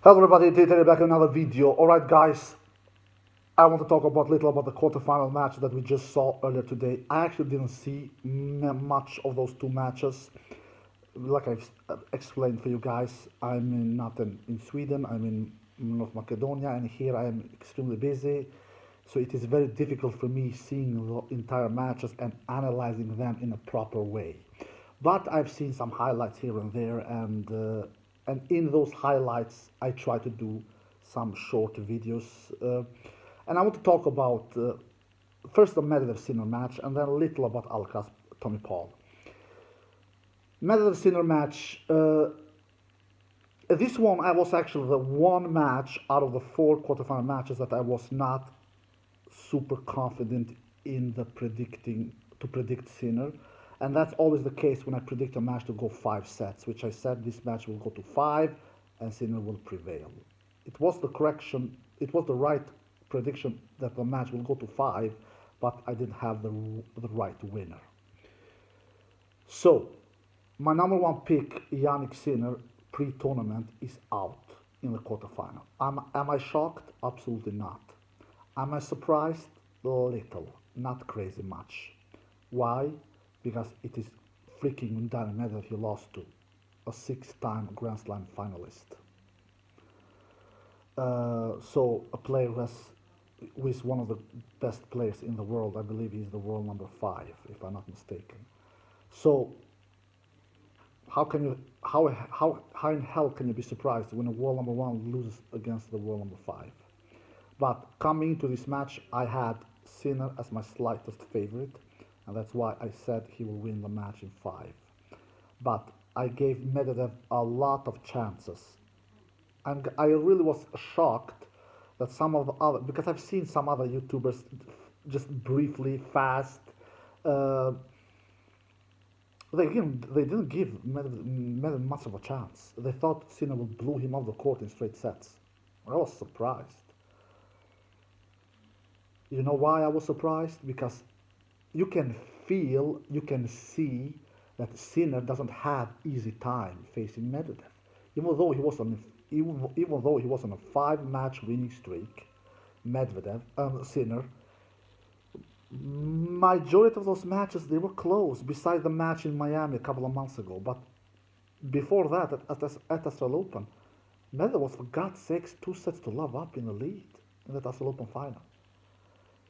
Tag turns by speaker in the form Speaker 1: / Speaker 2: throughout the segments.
Speaker 1: Hello everybody, Dieter back in another video. Alright guys, I want to talk about little about the quarterfinal match that we just saw earlier today. I actually didn't see much of those two matches. Like I've explained for you guys, not in Sweden, I'm in North Macedonia, and here I am extremely busy. So it is very difficult for me seeing the entire matches and analyzing them in a proper way. But I've seen some highlights here and there, and in those highlights, I try to do some short videos. And I want to talk about first the Medvedev Sinner match, and then a little about Alcaraz Tommy Paul. Medvedev Sinner match. This one, I was actually the one match out of the four quarterfinal matches that I was not super confident in the predict Sinner, and that's always the case when I predict a match to go 5 sets, which I said this match will go to 5 and Sinner will prevail. It was the correction, it was the right prediction that the match will go to 5, but I didn't have the right winner. So, my number one pick, Yannick Sinner, pre-tournament, is out in the quarterfinal. Am I shocked? Absolutely not. Am I surprised? Little, not crazy much. Why? Because it is freaking Daniel Medvedev he lost to, a 6-time Grand Slam finalist. So a player who is one of the best players in the world. I believe he's the world number 5, if I'm not mistaken. So how in hell can you be surprised when a world number 1 loses against the world number 5? But coming into this match, I had Sinner as my slightest favorite, and that's why I said he will win the match in 5. But I gave Medvedev a lot of chances, and I really was shocked that some of the other, because I've seen some other YouTubers just briefly, fast, they didn't give Medvedev much of a chance. They thought Sinner would blow him off the court in straight sets. I was surprised. You know why I was surprised? Because you can feel, you can see that Sinner doesn't have easy time facing Medvedev. Even though he was on, even though he was on a 5-match winning streak, Sinner, majority of those matches they were close. Besides the match in Miami a couple of months ago, but before that at Australian Open, Medvedev was for God's sakes 2 sets to love up in the lead in that Australian Open final.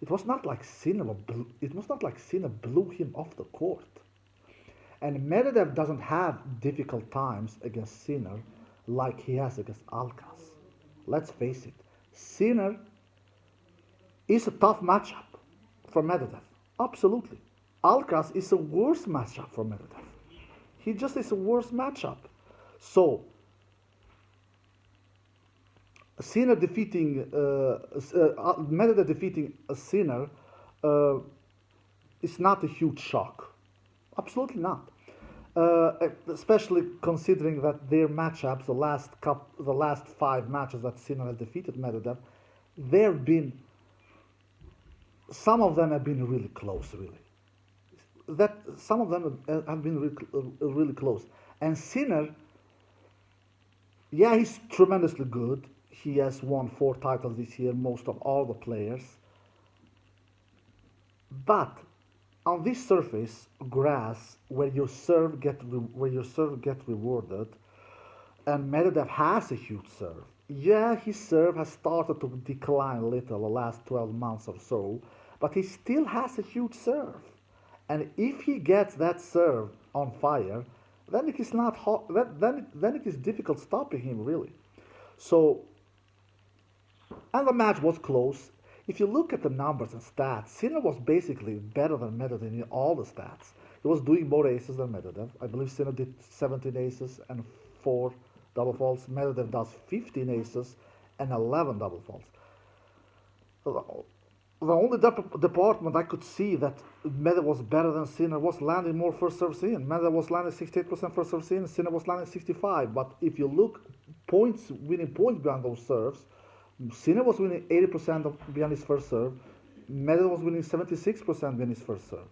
Speaker 1: It was not like Sinner blew him off the court. And Medvedev doesn't have difficult times against Sinner like he has against Alcaraz. Let's face it, Sinner is a tough matchup for Medvedev. Absolutely. Alcaraz is a worse matchup for Medvedev. He just is a worse matchup. So Sinner defeating Medvedev defeating a Sinner is not a huge shock. Absolutely not. Especially considering that their matchups, the last 5 matches that Sinner has defeated Medvedev, some of them have been really close. Really, that some of them have been really close. And Sinner, yeah, he's tremendously good. He has won 4 titles this year, most of all the players. But on this surface, grass, where your serve get rewarded, and Medvedev has a huge serve. Yeah, his serve has started to decline a little the last 12 months or so, but he still has a huge serve. And if he gets that serve on fire, then it is not hot. Then it is difficult stopping him really. So, and the match was close. If you look at the numbers and stats, Sinner was basically better than Medvedev in all the stats. He was doing more aces than Medvedev. I believe Sinner did 17 aces and 4 double faults. Medvedev does 15 aces and 11 double faults. The only department I could see that Medvedev was better than Sinner was landing more first serves in. Medvedev was landing 68% first serves in, Sinner was landing 65%. But if you look winning points behind those serves, Sinner was winning 80% behind his first serve. Medvedev was winning 76% behind his first serve.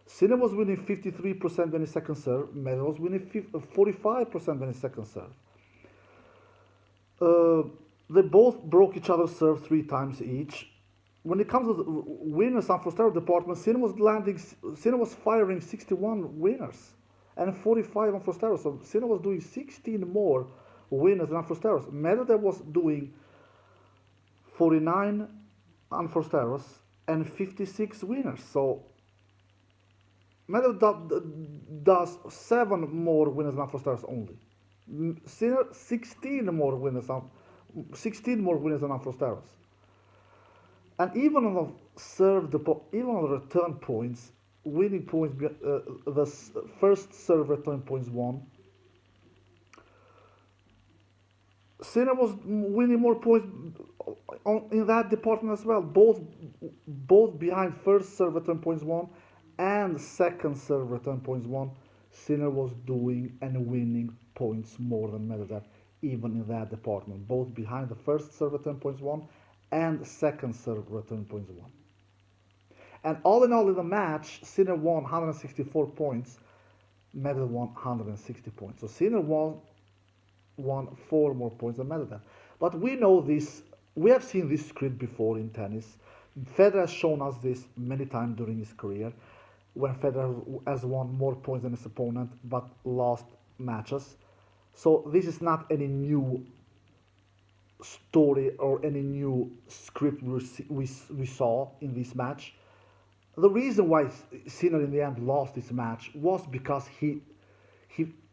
Speaker 1: Sinner was winning 53% behind his second serve. Medvedev was winning 45% behind his second serve. They both broke each other's serve 3 times each. When it comes to the winners and Forsterro department, Sinner was firing 61 winners and 45 on Forsterro. So Sinner was doing 16 more winners than Forsterros. Medvedev was doing 49 on Forsterros and 56 winners. So Medvedev does 7 more winners than Forsterros only. Sinner 16 more winners than Forsterros. And even on even on the return points, winning points, the first serve return points won. Sinner was winning more points in that department as well. Both behind first serve return points won and second serve return points won. Sinner was doing and winning points more than Medvedev, even in that department. Both behind the first serve return points won and second serve return points won. And all in all in the match, Sinner won 164 points, Medvedev won 160 points. So Sinner won 4 more points than Medvedev. But we know this, we have seen this script before in tennis. Federer has shown us this many times during his career, when Federer has won more points than his opponent but lost matches. So this is not any new story or any new script we saw in this match. The reason why Sinner in the end lost this match was because he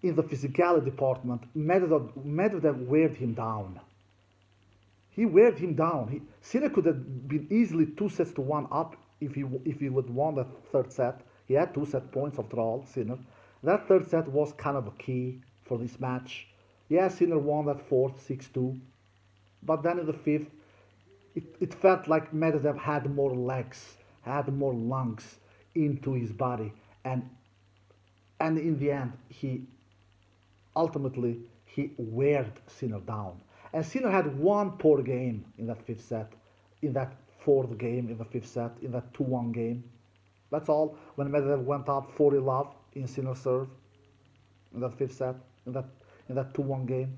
Speaker 1: in the physicality department, Medvedev wear him down. He wear him down. Sinner could have been easily 2-1 up if he would won the third set. He had 2 set points after all, Sinner. That third set was kind of a key for this match. Yeah, Sinner won that fourth 6-2. But then in the fifth, it felt like Medvedev had more legs, had more lungs into his body. And in the end, he weared Sinner down. And Sinner had one poor game in that fifth set, in that fourth game, in the fifth set, in that 2-1 game. That's all. When Medvedev went up 40-love in Sinner's serve, in that fifth set, in that 2-1 game.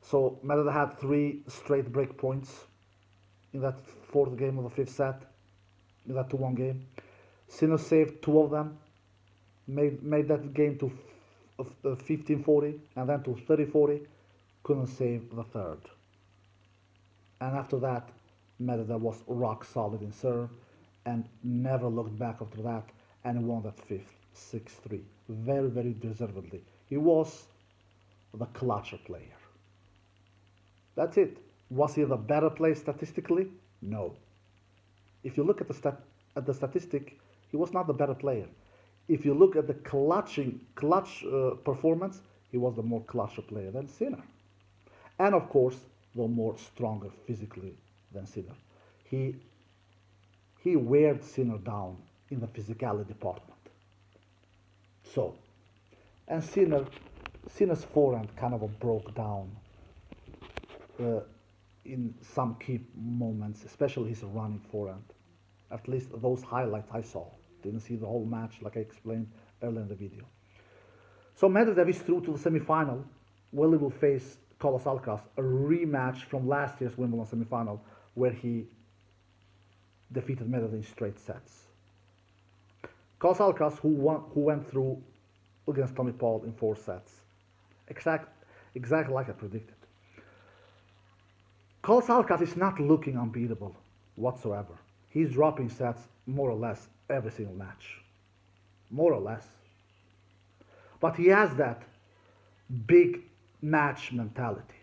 Speaker 1: So Medvedev had 3 straight break points in that fourth game of the fifth set, in that 2-1 game. Sinner saved 2 of them, made that game to 15-40 and then to 30-40. Couldn't save the third. And after that, Medvedev was rock solid in serve and never looked back after that and won that fifth 6-3. Very, very deservedly. He was the clutcher player. That's it. Was he the better player statistically? No. If you look at the statistic, he was not the better player. If you look at the clutch performance, he was the more clutcher player than Sinner. And of course, the more stronger physically than Sinner. He weared Sinner down in the physicality department. So, and Sinner's forehand kind of broke down in some key moments, especially his running forehand. At least those highlights I saw. Didn't see the whole match like I explained earlier in the video. So Medvedev is through to the semifinal, where he will face Carlos Alcaraz, a rematch from last year's Wimbledon semifinal, where he defeated Medvedev in straight sets. Carlos Alcaraz, who went through against Tommy Paul in 4 sets, exactly like I predicted. Carlos Alcaraz is not looking unbeatable whatsoever. He's dropping sets more or less every single match, more or less. But he has that big match mentality.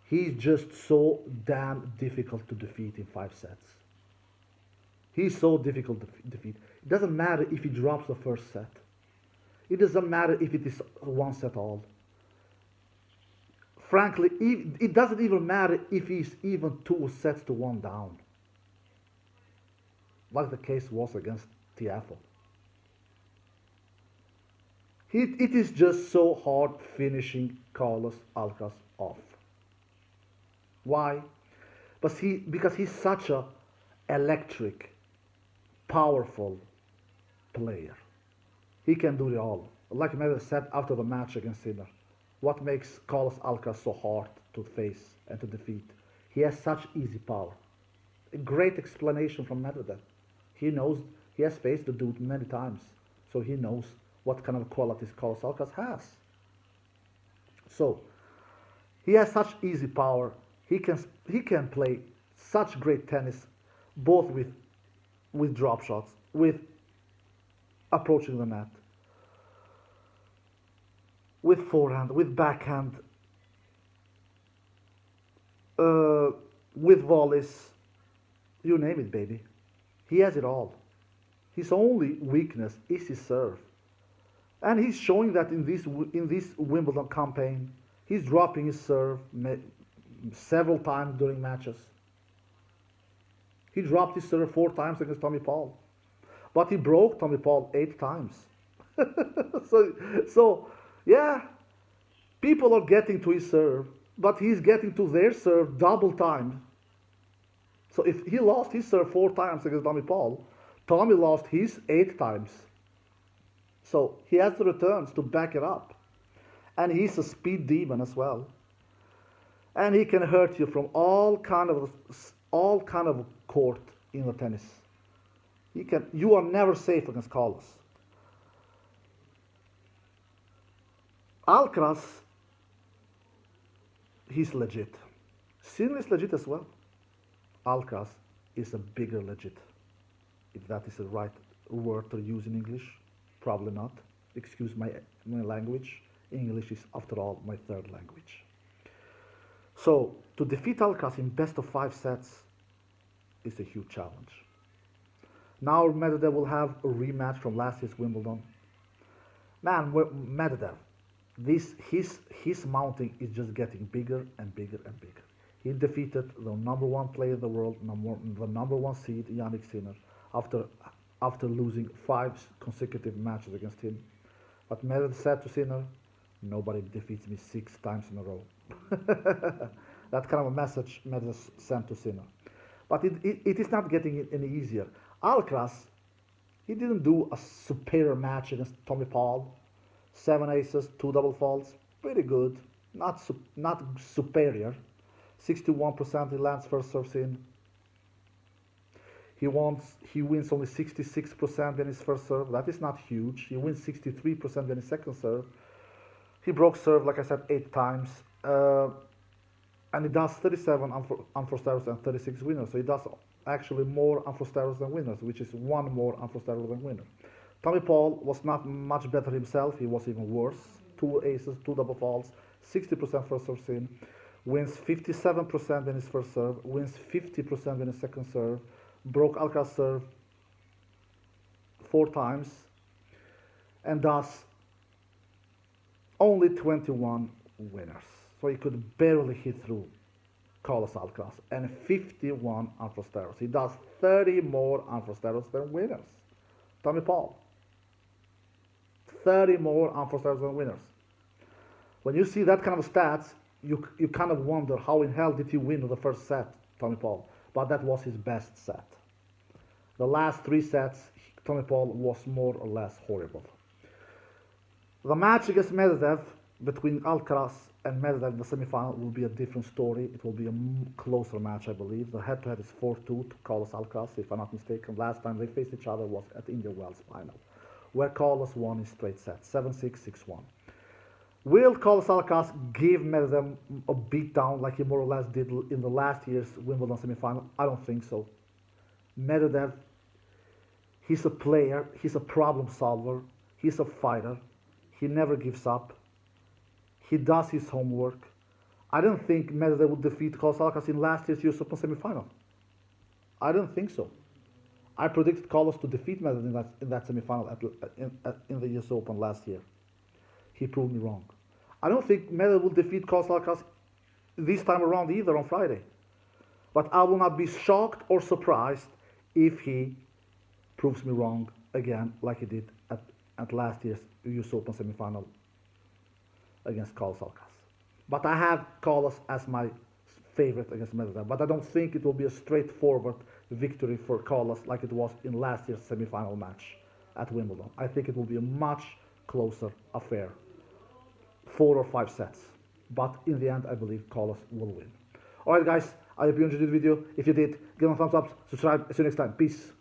Speaker 1: He's just so damn difficult to defeat in 5 sets. He's so difficult to defeat. It doesn't matter if he drops the first set. It doesn't matter if it is 1 set all. Frankly, it doesn't even matter if he's even 2 sets to 1 down, like the case was against Tiafoe. It is just so hard finishing Carlos Alcaraz off. Why? Because he's such a electric, powerful player. He can do it all. Like Medvedev said after the match against Sinner, what makes Carlos Alcaraz so hard to face and to defeat. He has such easy power. A great explanation from Medvedev. He knows, he has faced the dude many times, so he knows what kind of qualities Carlos Alcaraz has. So he has such easy power. He can play such great tennis, both with drop shots, with approaching the net, with forehand, with backhand, with volleys, you name it, baby. He has it all. His only weakness is his serve, and he's showing that in this Wimbledon campaign. He's dropping his serve several times during matches. He dropped his serve 4 times against Tommy Paul, but he broke Tommy Paul 8 times. so yeah, people are getting to his serve, but he's getting to their serve double time. So if he lost his serve 4 times against Tommy Paul, Tommy lost his 8 times. So he has the returns to back it up. And he's a speed demon as well. And he can hurt you from all kind of court in the tennis. You are never safe against Carlos. Alcaraz, he's legit. Sinner is legit as well. Alcaraz is a bigger legit. If that is the right word to use in English, probably not. Excuse my language. English is, after all, my third language. So, to defeat Alcaraz in best of 5 sets is a huge challenge. Now Medvedev will have a rematch from last year's Wimbledon. Man, Medvedev, his mounting is just getting bigger and bigger and bigger. He defeated the number 1 player in the world, the number 1 seed, Jannik Sinner, after losing 5 consecutive matches against him. But Medvedev said to Sinner, nobody defeats me 6 times in a row. That kind of a message Medvedev sent to Sinner. But it is not getting any easier. Alcaraz, he didn't do a superior match against Tommy Paul. 7 aces, 2 double faults, pretty good. Not superior. 61% he lands first serves in. He wins only 66% in his first serve. That is not huge. He wins 63% in his second serve. He broke serve, like I said, 8 times. And he does 37 unforced errors and 36 winners. So he does actually more unforced errors than winners, which is 1 more unforced error than winner. Tommy Paul was not much better himself. He was even worse. 2 aces, 2 double faults, 60% first serve in. Wins 57% in his first serve. Wins 50% in his second serve. Broke Alcaraz serve 4 times. And does only 21 winners. So he could barely hit through Carlos Alcaraz. And 51 unforced errors. He does 30 more unforced errors than winners. Tommy Paul. 30 more unforced errors than winners. When you see that kind of stats, you kind of wonder how in hell did he win the first set, Tommy Paul. But that was his best set. The last 3 sets, Tommy Paul was more or less horrible. The match against Medvedev, between Alcaraz and Medvedev in the semifinal, will be a different story. It will be a closer match, I believe. The head-to-head is 4-2 to Carlos Alcaraz, if I'm not mistaken. Last time they faced each other was at India Wells final, where Carlos won in straight sets, 7-6, 6-1. Will Carlos Alcaraz give Medvedev a beatdown like he more or less did in the last year's Wimbledon semifinal? I don't think so. Medvedev, he's a player, he's a problem solver, he's a fighter. He never gives up. He does his homework. I don't think Medvedev would defeat Carlos Alcaraz in last year's US Open semifinal. I don't think so. I predicted Carlos to defeat Medvedev in that semifinal in the US Open last year. He proved me wrong. I don't think Medvedev will defeat Carlos Alcaraz this time around either on Friday. But I will not be shocked or surprised if he proves me wrong again, like he did at last year's US Open semifinal against Carlos Alcaraz. But I have Carlos as my favorite against Medvedev. But I don't think it will be a straightforward victory for Carlos like it was in last year's semifinal match at Wimbledon. I think it will be a much closer affair. 4 or 5 sets. but in the end, I believe Carlos will win. Alright guys, I hope you enjoyed the video. If you did, give me a thumbs up, subscribe. See you next time. Peace.